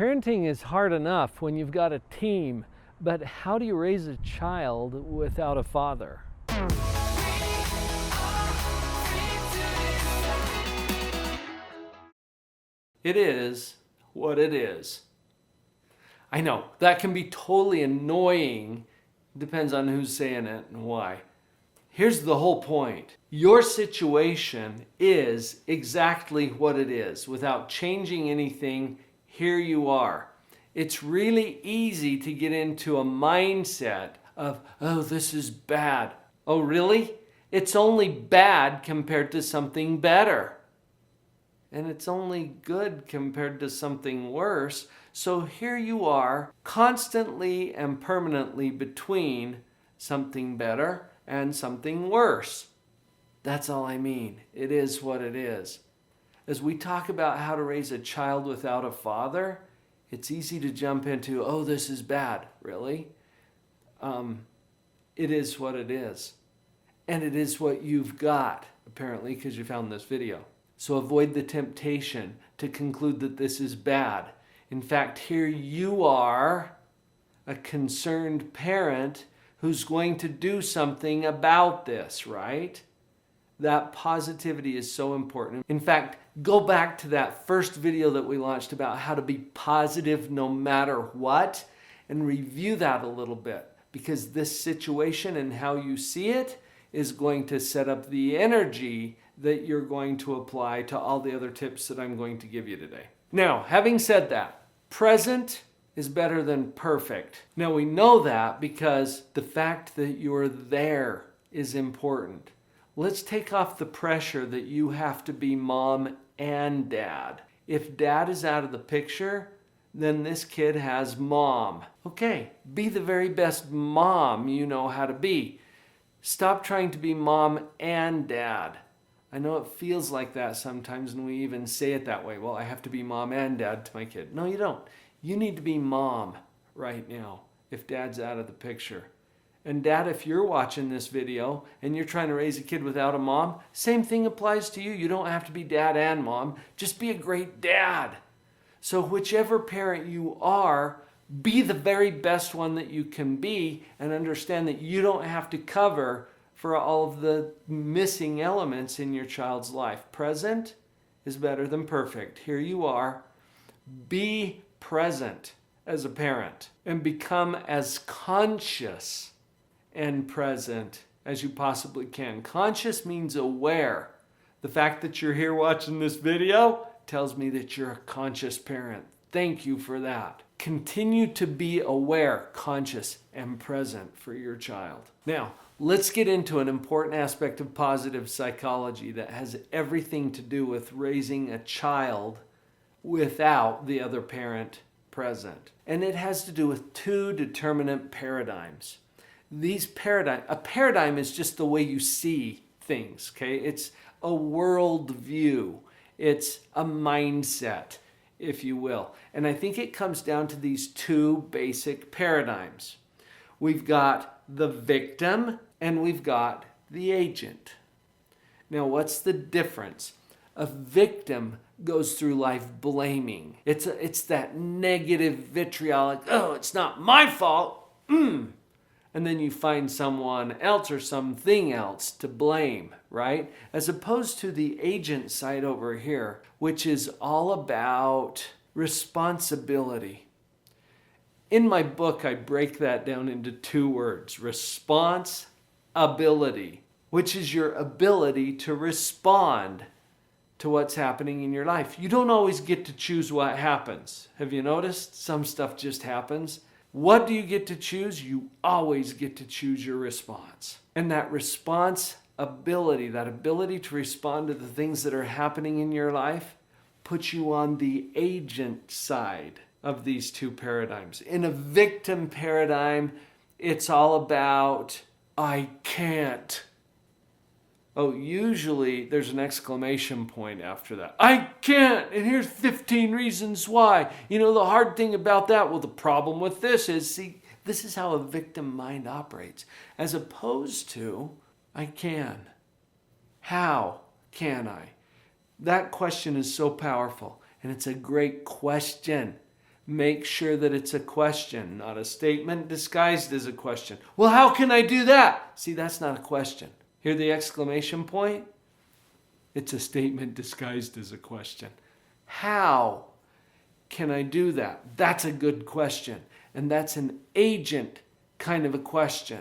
Parenting is hard enough when you've got a team, but how do you raise a child without a father? It is what it is. I know, that can be totally annoying. Depends on who's saying it and why. Here's the whole point. Your situation is exactly what it is. Without changing anything, here you are. It's really easy to get into a mindset of, oh, this is bad. Oh, really? It's only bad compared to something better. And it's only good compared to something worse. So here you are, constantly and permanently between something better and something worse. That's all I mean. It is what it is. As we talk about how to raise a child without a father, it's easy to jump into, oh, this is bad. Really? It is what it is. And it is what you've got, apparently, because you found this video. So avoid the temptation to conclude that this is bad. In fact, here you are, a concerned parent who's going to do something about this, right? That positivity is so important. In fact, go back to that first video that we launched about how to be positive no matter what, and review that a little bit, because this situation and how you see it is going to set up the energy that you're going to apply to all the other tips that I'm going to give you today. Now, having said that, present is better than perfect. Now, we know that because the fact that you're there is important. Let's take off the pressure that you have to be mom and dad. If dad is out of the picture, then this kid has mom. Okay, be the very best mom you know how to be. Stop trying to be mom and dad. I know it feels like that sometimes, and we even say it that way. Well, I have to be mom and dad to my kid. No, you don't. You need to be mom right now if dad's out of the picture. And dad, if you're watching this video and you're trying to raise a kid without a mom, same thing applies to you. You don't have to be dad and mom. Just be a great dad. So whichever parent you are, be the very best one that you can be, and understand that you don't have to cover for all of the missing elements in your child's life. Present is better than perfect. Here you are. Be present as a parent and become as conscious and present as you possibly can. Conscious means aware. The fact that you're here watching this video tells me that you're a conscious parent. Thank you for that. Continue to be aware, conscious, and present for your child. Now, let's get into an important aspect of positive psychology that has everything to do with raising a child without the other parent present. And it has to do with two determinant paradigms. A paradigm is just the way you see things, okay? It's a worldview. It's a mindset, if you will. And I think it comes down to these two basic paradigms. We've got the victim and we've got the agent. Now, what's the difference? A victim goes through life blaming. It's that negative vitriolic, oh, it's not my fault. And then you find someone else or something else to blame, right? As opposed to the agent side over here, which is all about responsibility. In my book, I break that down into two words: responsibility, which is your ability to respond to what's happening in your life. You don't always get to choose what happens. Have you noticed? Some stuff just happens. What do you get to choose? You always get to choose your response. And that responsibility, that ability to respond to the things that are happening in your life, puts you on the agent side of these two paradigms. In a victim paradigm, it's all about, I can't. Oh, usually there's an exclamation point after that. I can't, and here's 15 reasons why. You know, the hard thing about that, well, the problem with this is, see, this is how a victim mind operates. As opposed to, I can. How can I? That question is so powerful, and it's a great question Make sure that it's a question, not a statement disguised as a question. Well, how can I do that? See, that's not a question. Hear the exclamation point? It's a statement disguised as a question. How can I do that? That's a good question. And that's an agent kind of a question.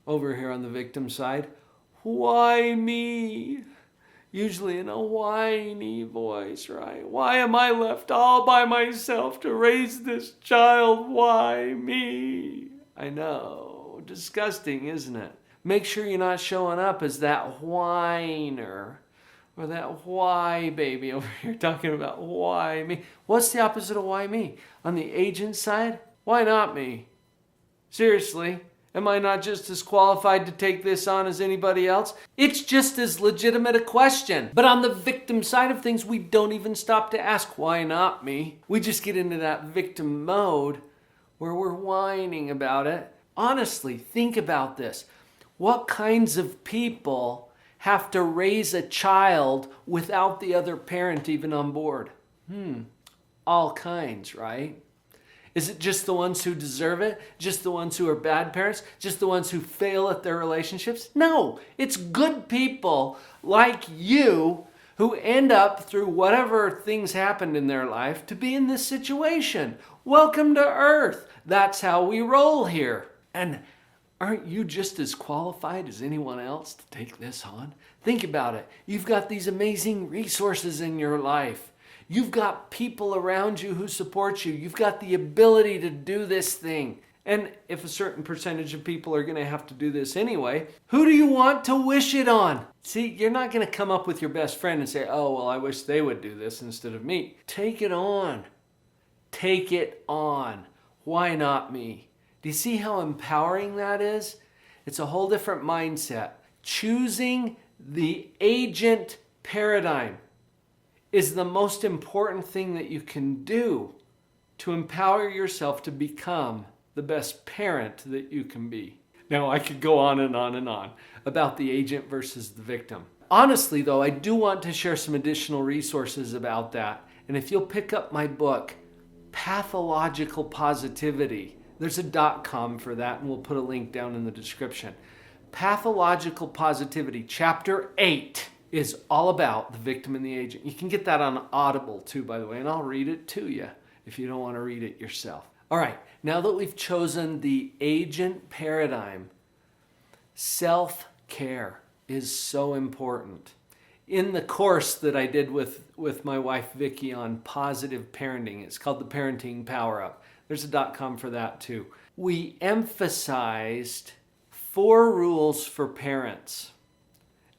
Over here on the victim side, why me? Usually in a whiny voice, right? Why am I left all by myself to raise this child? Why me? I know, disgusting, isn't it? Make sure you're not showing up as that whiner or that why baby over here talking about why me. What's the opposite of why me? On the agent side, why not me? Seriously, am I not just as qualified to take this on as anybody else? It's just as legitimate a question. But on the victim side of things, we don't even stop to ask, why not me? We just get into that victim mode where we're whining about it. Honestly, think about this. What kinds of people have to raise a child without the other parent even on board? All kinds, right? Is it just the ones who deserve it? Just the ones who are bad parents? Just the ones who fail at their relationships? No, it's good people like you who end up through whatever things happened in their life to be in this situation. Welcome to Earth. That's how we roll here. And aren't you just as qualified as anyone else to take this on? Think about it. You've got these amazing resources in your life. You've got people around you who support you. You've got the ability to do this thing. And if a certain percentage of people are going to have to do this anyway, who do you want to wish it on? See, you're not going to come up with your best friend and say, oh, well, I wish they would do this instead of me. Take it on. Take it on. Why not me? Do you see how empowering that is? It's a whole different mindset. Choosing the agent paradigm is the most important thing that you can do to empower yourself to become the best parent that you can be. Now, I could go on and on and on about the agent versus the victim. Honestly, though, I do want to share some additional resources about that. And if you'll pick up my book, Pathological Positivity, there's a .com for that, and we'll put a link down in the description. Pathological Positivity, Chapter 8, is all about the victim and the agent. You can get that on Audible too, by the way, and I'll read it to you if you don't want to read it yourself. All right, now that we've chosen the agent paradigm, self-care is so important. In the course that I did with my wife Vicki on positive parenting, it's called the Parenting Power Up. There's a .com for that too. We emphasized 4 rules for parents.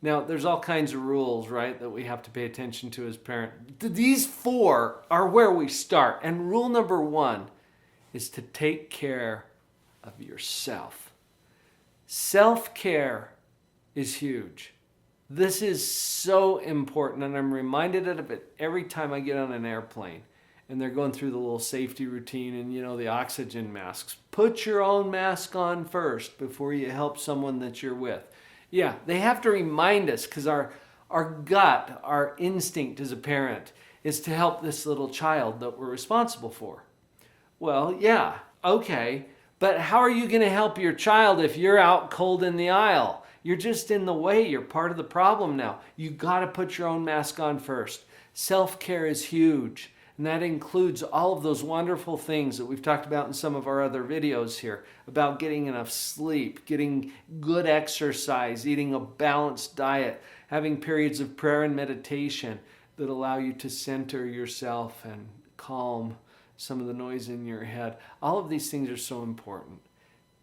Now, there's all kinds of rules, right, that we have to pay attention to as parents. These 4 are where we start. And rule number 1 is to take care of yourself. Self-care is huge. This is so important, and I'm reminded of it every time I get on an airplane and they're going through the little safety routine and, the oxygen masks. Put your own mask on first before you help someone that you're with. Yeah, they have to remind us because our gut, our instinct as a parent is to help this little child that we're responsible for. Well, yeah, okay, but how are you going to help your child if you're out cold in the aisle? You're just in the way. You're part of the problem now. You got to put your own mask on first. Self-care is huge. And that includes all of those wonderful things that we've talked about in some of our other videos here about getting enough sleep, getting good exercise, eating a balanced diet, having periods of prayer and meditation that allow you to center yourself and calm some of the noise in your head. All of these things are so important.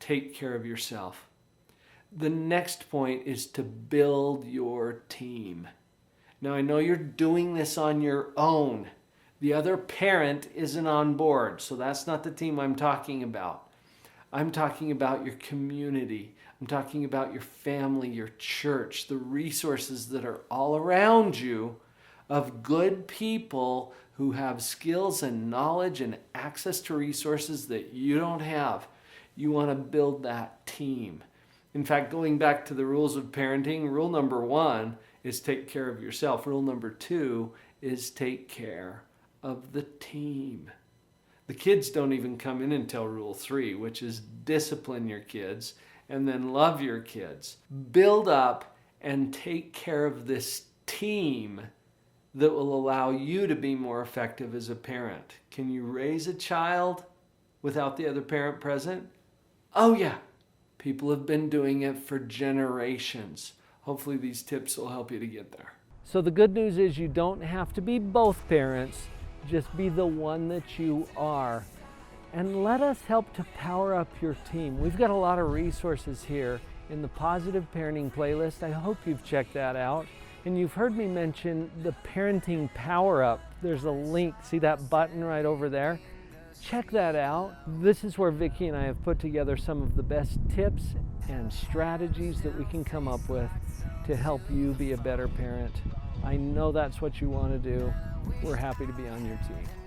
Take care of yourself. The next point is to build your team. Now, I know you're doing this on your own. The other parent isn't on board, so that's not the team I'm talking about. I'm talking about your community. I'm talking about your family, your church, the resources that are all around you of good people who have skills and knowledge and access to resources that you don't have. You want to build that team. In fact, going back to the rules of parenting, rule number 1 is take care of yourself. Rule number 2 is take care of the team. The kids don't even come in until rule 3, which is discipline your kids and then love your kids. Build up and take care of this team that will allow you to be more effective as a parent. Can you raise a child without the other parent present? Oh yeah. People have been doing it for generations. Hopefully these tips will help you to get there. So the good news is you don't have to be both parents. Just be the one that you are. And let us help to power up your team. We've got a lot of resources here in the Positive Parenting playlist. I hope you've checked that out. And you've heard me mention the Parenting Power Up. There's a link, see that button right over there? Check that out. This is where Vicki and I have put together some of the best tips and strategies that we can come up with to help you be a better parent. I know that's what you want to do. We're happy to be on your team.